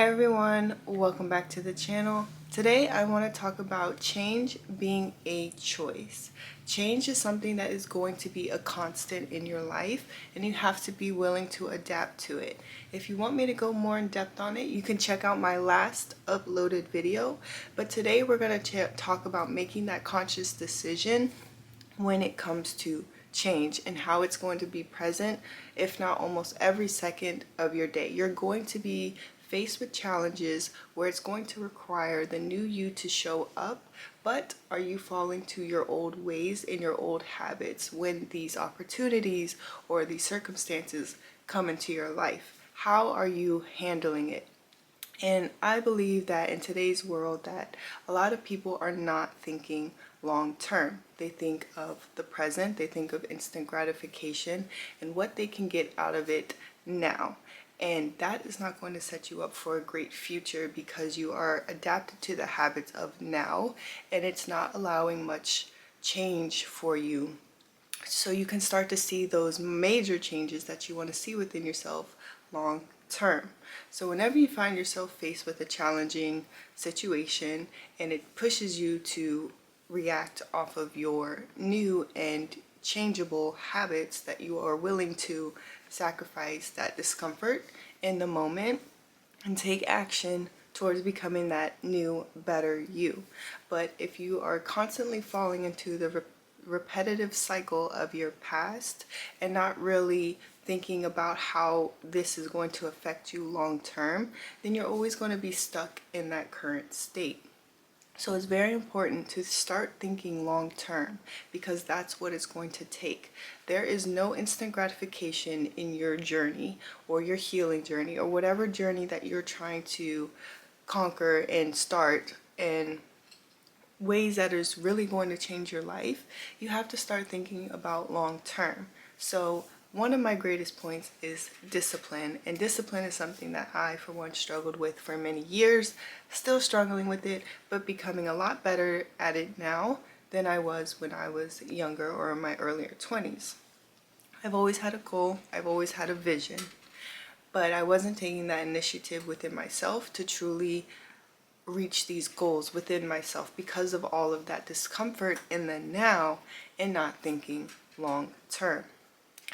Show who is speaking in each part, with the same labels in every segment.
Speaker 1: Hi everyone, welcome back to the channel. Today I want to talk about change being a choice. Change is something that is going to be a constant in your life and you have to be willing to adapt to it. If you want me to go more in depth on it, you can check out my last uploaded video. But today we're going to talk about making that conscious decision when it comes to change and how it's going to be present, if not almost every second of your day. You're going to be faced with challenges where it's going to require the new you to show up, but are you falling to your old ways and your old habits when these opportunities or these circumstances come into your life? How are you handling it? And I believe that in today's world that a lot of people are not thinking long term. They think of the present, they think of instant gratification and what they can get out of it now. And that is not going to set you up for a great future because you are adapted to the habits of now and it's not allowing much change for you. So you can start to see those major changes that you want to see within yourself long term. So whenever you find yourself faced with a challenging situation and it pushes you to react off of your new and changeable habits, that you are willing to sacrifice that discomfort in the moment and take action towards becoming that new, better you. But if you are constantly falling into the repetitive cycle of your past and not really thinking about how this is going to affect you long term, then you're always going to be stuck in that current state. So it's very important to start thinking long term because that's what it's going to take. There is no instant gratification in your journey or your healing journey or whatever journey that you're trying to conquer and start in ways that is really going to change your life. You have to start thinking about long term. So one of my greatest points is discipline, and discipline is something that I, for one, struggled with for many years, still struggling with it, but becoming a lot better at it now than I was when I was younger or in my earlier 20s. I've always had a goal, I've always had a vision, but I wasn't taking that initiative within myself to truly reach these goals within myself because of all of that discomfort in the now and not thinking long term.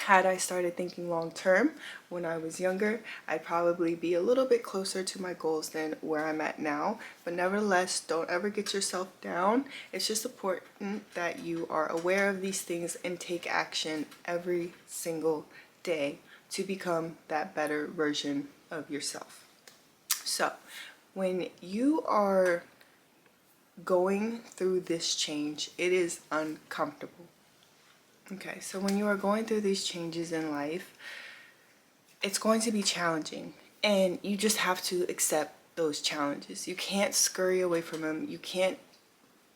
Speaker 1: Had I started thinking long term when I was younger, I'd probably be a little bit closer to my goals than where I'm at now. But nevertheless, don't ever get yourself down. It's just important that you are aware of these things and take action every single day to become that better version of yourself. So, when you are going through this change, it is uncomfortable. Okay, so when you are going through these changes in life, it's going to be challenging and you just have to accept those challenges. You can't scurry away from them. You can't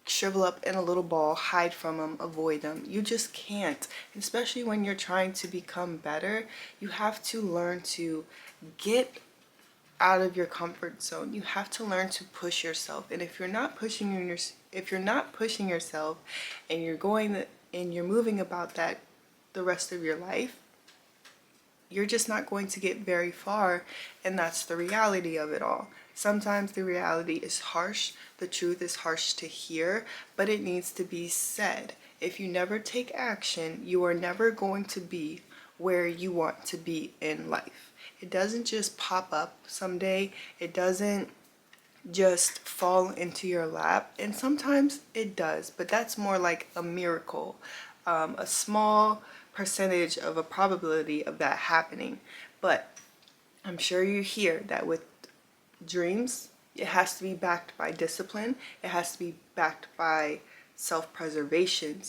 Speaker 1: shrivel up in a little ball, hide from them, avoid them. You just can't. Especially when you're trying to become better, you have to learn to get out of your comfort zone. You have to learn to push yourself. And if you're not pushing yourself and you're moving about that the rest of your life, you're just not going to get very far, and that's the reality of it all. Sometimes the reality is harsh, the truth is harsh to hear, but it needs to be said. If you never take action, you are never going to be where you want to be in life. It doesn't just pop up someday. It doesn't just fall into your lap. And sometimes it does, but that's more like a miracle, a small percentage of a probability of that happening. But I'm sure you hear that with dreams, it has to be backed by discipline. It has to be backed by self-preservation,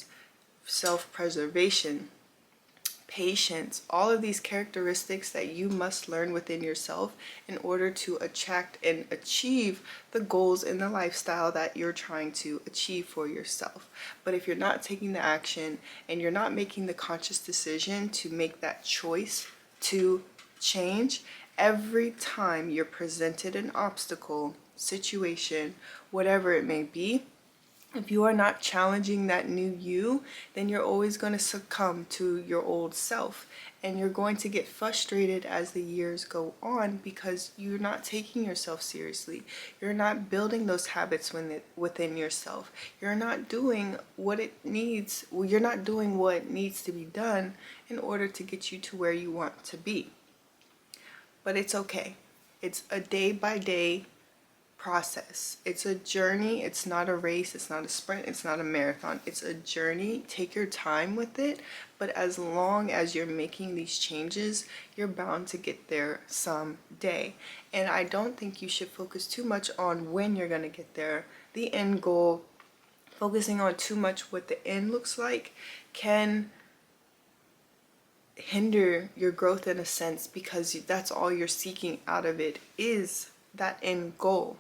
Speaker 1: patience, all of these characteristics that you must learn within yourself in order to attract and achieve the goals in the lifestyle that you're trying to achieve for yourself. But if you're not taking the action and you're not making the conscious decision to make that choice to change, every time you're presented an obstacle, situation, whatever it may be, If you are not challenging that new you, then you're always going to succumb to your old self. And you're going to get frustrated as the years go on because you're not taking yourself seriously. You're not building those habits within yourself. You're not doing what it needs. Well, you're not doing what needs to be done in order to get you to where you want to be. But it's okay. It's a day by day process. It's a journey. It's not a race. It's not a sprint. It's not a marathon. It's a journey. Take your time with it. But as long as you're making these changes, you're bound to get there someday. And I don't think you should focus too much on when you're going to get there. The end goal, focusing on too much what the end looks like, can hinder your growth in a sense, because that's all you're seeking out of it is that end goal.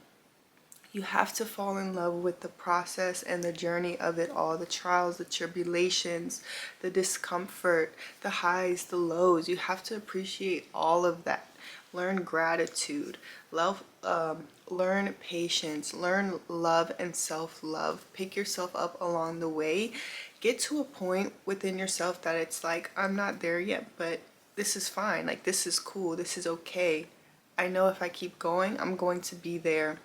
Speaker 1: You have to fall in love with the process and the journey of it all, the trials, the tribulations, the discomfort, the highs, the lows. You have to appreciate all of that. Learn gratitude, learn patience, learn love and self-love. Pick yourself up along the way. Get to a point within yourself that it's like, I'm not there yet, but this is fine. Like, this is cool. This is okay. I know if I keep going, I'm going to be there.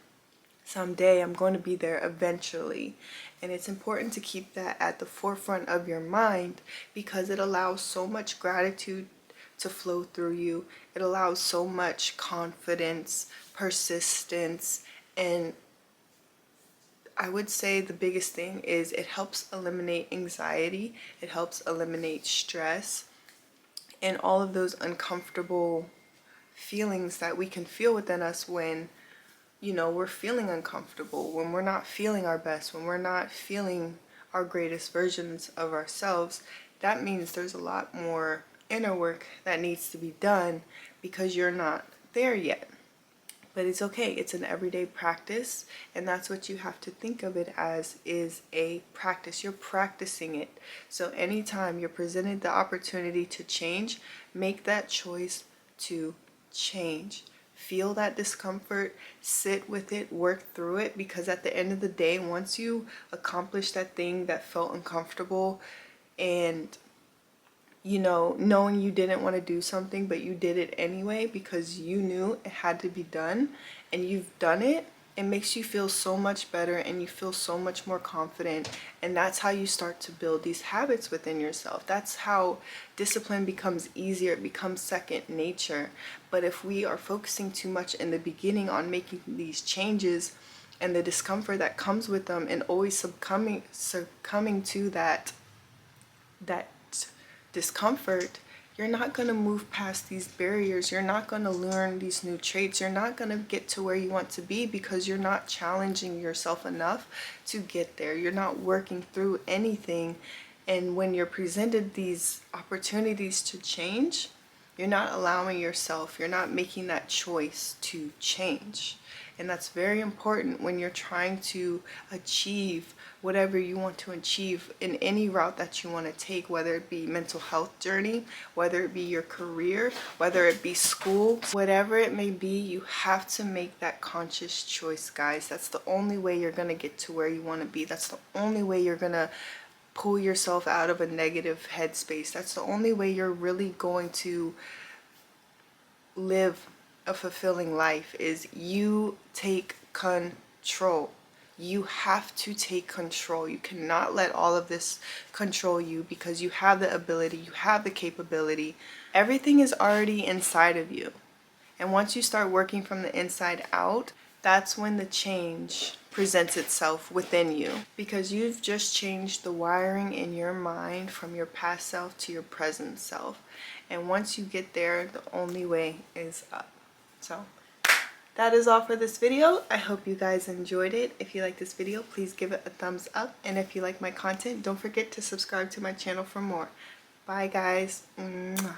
Speaker 1: Someday I'm going to be there eventually. And it's important to keep that at the forefront of your mind, because it allows so much gratitude to flow through you. It allows so much confidence, persistence, and I would say the biggest thing is it helps eliminate anxiety. It helps eliminate stress and all of those uncomfortable feelings that we can feel within us when we're feeling uncomfortable, when we're not feeling our best, when we're not feeling our greatest versions of ourselves. That means there's a lot more inner work that needs to be done because you're not there yet. But it's okay. It's an everyday practice, and that's what you have to think of it as, is a practice. You're practicing it. So anytime you're presented the opportunity to change, make that choice to change. Feel that discomfort, sit with it, work through it, because at the end of the day, once you accomplish that thing that felt uncomfortable, and knowing you didn't want to do something, but you did it anyway because you knew it had to be done, and you've done it, it makes you feel so much better and you feel so much more confident. And that's how you start to build these habits within yourself. That's how discipline becomes easier. It becomes second nature. But if we are focusing too much in the beginning on making these changes and the discomfort that comes with them, and always succumbing to that discomfort, you're not going to move past these barriers. You're not going to learn these new traits. You're not going to get to where you want to be because you're not challenging yourself enough to get there. You're not working through anything. And when you're presented these opportunities to change, you're not allowing yourself, you're not making that choice to change. And that's very important when you're trying to achieve whatever you want to achieve in any route that you want to take, whether it be mental health journey, whether it be your career, whether it be school, whatever it may be. You have to make that conscious choice, guys. That's the only way you're going to get to where you want to be. That's the only way you're going to pull yourself out of a negative headspace. That's the only way you're really going to live a fulfilling life, is you take control. You have to take control. You cannot let all of this control you, because you have the ability, you have the capability. Everything is already inside of you. And once you start working from the inside out, that's when the change presents itself within you, because you've just changed the wiring in your mind from your past self to your present self. And once you get there, the only way is up. So that is all for this video. I hope you guys enjoyed it. If you like this video, please give it a thumbs up. And if you like my content, don't forget to subscribe to my channel for more. Bye guys. Mwah.